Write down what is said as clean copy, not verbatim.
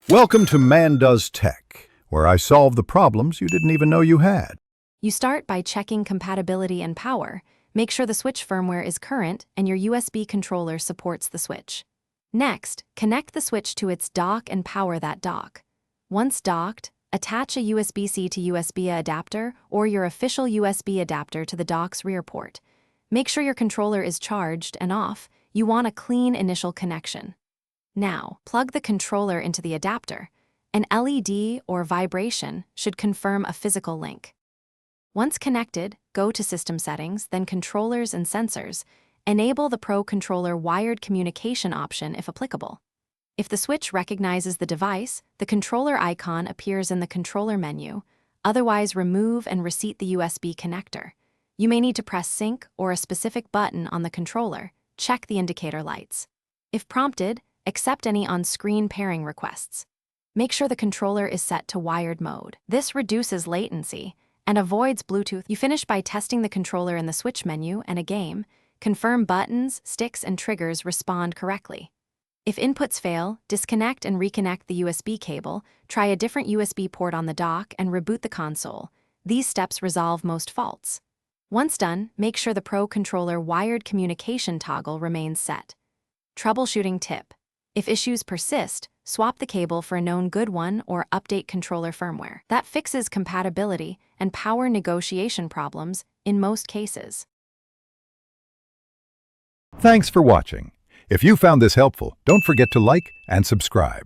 Welcome to Man Does Tech, where I solve the problems you didn't even know you had. You start by checking compatibility and power. Make sure the switch firmware is current and your USB controller supports the switch. Next, connect the switch to its dock and power that dock. Once docked, attach a USB-C to USB adapter or your official USB adapter to the dock's rear port. Make sure your controller is charged and off. You want a clean initial connection. Now, plug the controller into the adapter. An LED or vibration should confirm a physical link. Once connected, go to System Settings, then Controllers and Sensors. Enable the Pro Controller wired communication option if applicable. If the switch recognizes the device, the controller icon appears in the controller menu. Otherwise, remove and reseat the USB connector. You may need to press Sync or a specific button on the controller. Check the indicator lights. If prompted, accept any on-screen pairing requests. Make sure the controller is set to wired mode. This reduces latency and avoids Bluetooth. You finish by testing the controller in the switch menu and a game. Confirm buttons, sticks, and triggers respond correctly. If inputs fail, disconnect and reconnect the USB cable, try a different USB port on the dock, and reboot the console. These steps resolve most faults. Once done, make sure the Pro Controller wired communication toggle remains set. Troubleshooting tip: if issues persist, swap the cable for a known good one or update controller firmware. That fixes compatibility and power negotiation problems in most cases. Thanks for watching. If you found this helpful, don't forget to like and subscribe.